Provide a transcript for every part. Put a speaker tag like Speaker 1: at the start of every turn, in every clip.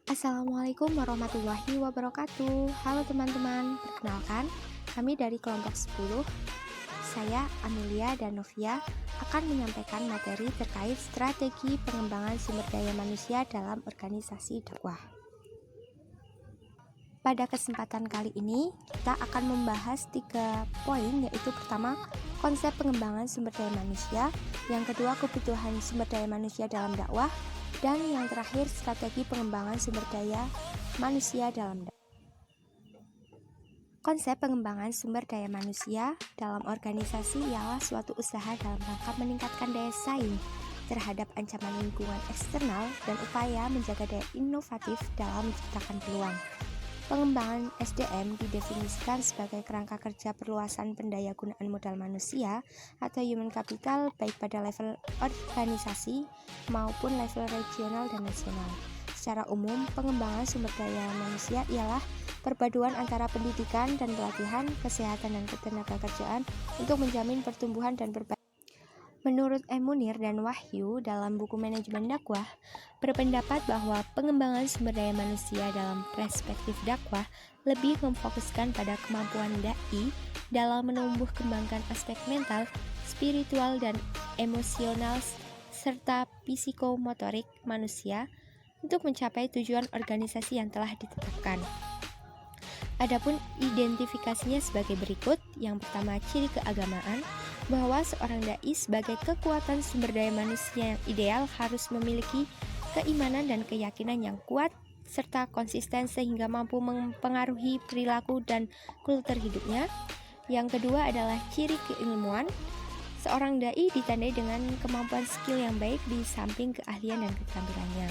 Speaker 1: Assalamualaikum warahmatullahi wabarakatuh. Halo teman-teman, perkenalkan kami dari kelompok 10. Saya Amelia dan Novia akan menyampaikan materi terkait strategi pengembangan sumber daya manusia dalam organisasi dakwah. Pada kesempatan kali ini kita akan membahas 3 poin, yaitu pertama, konsep pengembangan sumber daya manusia, yang kedua, kebutuhan sumber daya manusia dalam dakwah, dan yang terakhir, strategi pengembangan sumber daya manusia dalam dakwah. Konsep pengembangan sumber daya manusia dalam organisasi ialah suatu usaha dalam rangka meningkatkan daya saing terhadap ancaman lingkungan eksternal dan upaya menjaga daya inovatif dalam menciptakan peluang. Pengembangan SDM didefinisikan sebagai kerangka kerja perluasan pendayagunaan modal manusia atau human capital baik pada level organisasi maupun level regional dan nasional. Secara umum, pengembangan sumber daya manusia ialah perpaduan antara pendidikan dan pelatihan, kesehatan dan ketenagakerjaan untuk menjamin pertumbuhan dan perbaikan. Menurut M. Munir dan Wahyu dalam buku Manajemen Dakwah, berpendapat bahwa pengembangan sumber daya manusia dalam perspektif dakwah lebih memfokuskan pada kemampuan dai dalam menumbuh kembangkan aspek mental, spiritual, dan emosional serta psikomotorik manusia untuk mencapai tujuan organisasi yang telah ditetapkan. Adapun identifikasinya sebagai berikut. Yang pertama, ciri keagamaan, bahwa seorang dai sebagai kekuatan sumber daya manusia yang ideal harus memiliki keimanan dan keyakinan yang kuat serta konsisten sehingga mampu mempengaruhi perilaku dan kultur hidupnya. Yang kedua adalah ciri keilmuan. Seorang dai ditandai dengan kemampuan skill yang baik di samping keahlian dan keterampilannya.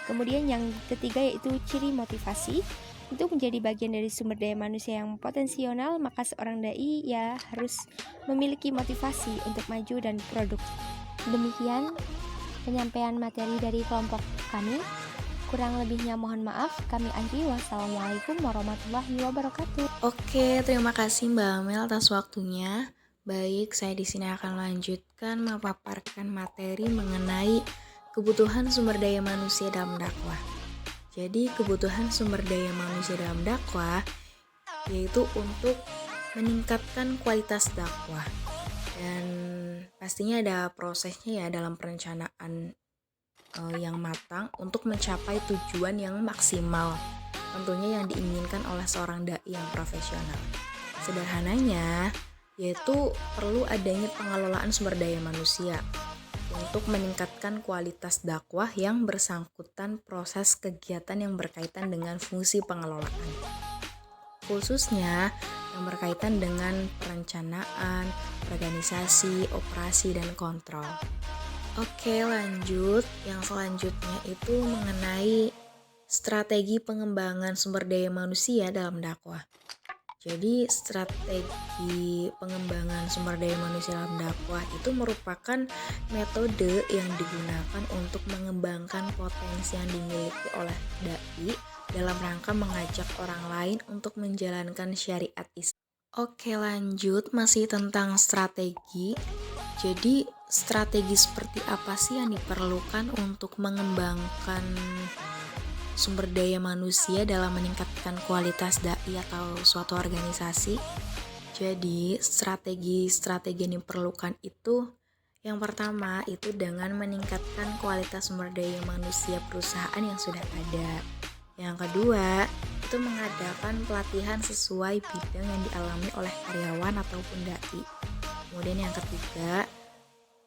Speaker 1: Kemudian yang ketiga yaitu ciri motivasi. Untuk menjadi bagian dari sumber daya manusia yang potensial, maka seorang dai harus memiliki motivasi untuk maju dan produktif. Demikian penyampaian materi dari kelompok kami. Kurang lebihnya mohon maaf. Kami akhiri. Wassalamualaikum warahmatullahi wabarakatuh.
Speaker 2: Oke, terima kasih Mbak Amel atas waktunya. Baik, saya di sini akan melanjutkan memaparkan materi mengenai kebutuhan sumber daya manusia dalam dakwah. Jadi, kebutuhan sumber daya manusia dalam dakwah yaitu untuk meningkatkan kualitas dakwah. Dan pastinya ada prosesnya ya dalam perencanaan yang matang untuk mencapai tujuan yang maksimal, tentunya yang diinginkan oleh seorang dai yang profesional. Sederhananya, yaitu perlu adanya pengelolaan sumber daya manusia untuk meningkatkan kualitas dakwah yang bersangkutan proses kegiatan yang berkaitan dengan fungsi pengelolaan, khususnya yang berkaitan dengan perencanaan, organisasi, operasi, dan kontrol. Oke, lanjut. Yang selanjutnya itu mengenai strategi pengembangan sumber daya manusia dalam dakwah. Jadi, strategi pengembangan sumber daya manusia dalam dakwah itu merupakan metode yang digunakan untuk mengembangkan potensi yang dimiliki oleh dai dalam rangka mengajak orang lain untuk menjalankan syariat Islam. Oke, lanjut, masih tentang strategi. Jadi, strategi seperti apa sih yang diperlukan untuk mengembangkan sumber daya manusia dalam meningkatkan kualitas dai atau suatu organisasi? Jadi, strategi yang diperlukan itu yang pertama itu dengan meningkatkan kualitas sumber daya manusia perusahaan yang sudah ada. Yang kedua, itu mengadakan pelatihan sesuai bidang yang dialami oleh karyawan ataupun dai. Kemudian yang ketiga,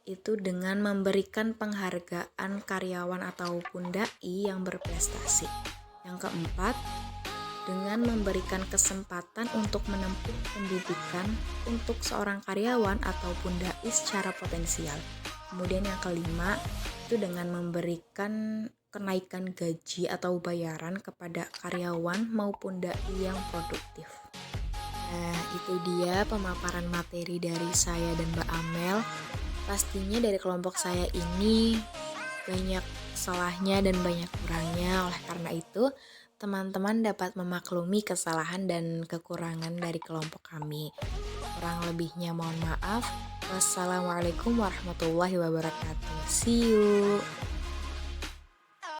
Speaker 2: itu dengan memberikan penghargaan karyawan ataupun dai yang berprestasi. Yang keempat, dengan memberikan kesempatan untuk menempuh pendidikan untuk seorang karyawan ataupun dai secara potensial. Kemudian yang kelima, itu dengan memberikan kenaikan gaji atau bayaran kepada karyawan maupun dai yang produktif. Nah, itu dia pemaparan materi dari saya dan Mbak Amel. Pastinya dari kelompok saya ini banyak salahnya dan banyak kurangnya. Oleh karena itu, teman-teman dapat memaklumi kesalahan dan kekurangan dari kelompok kami. Kurang lebihnya mohon maaf. Wassalamualaikum warahmatullahi wabarakatuh. See you.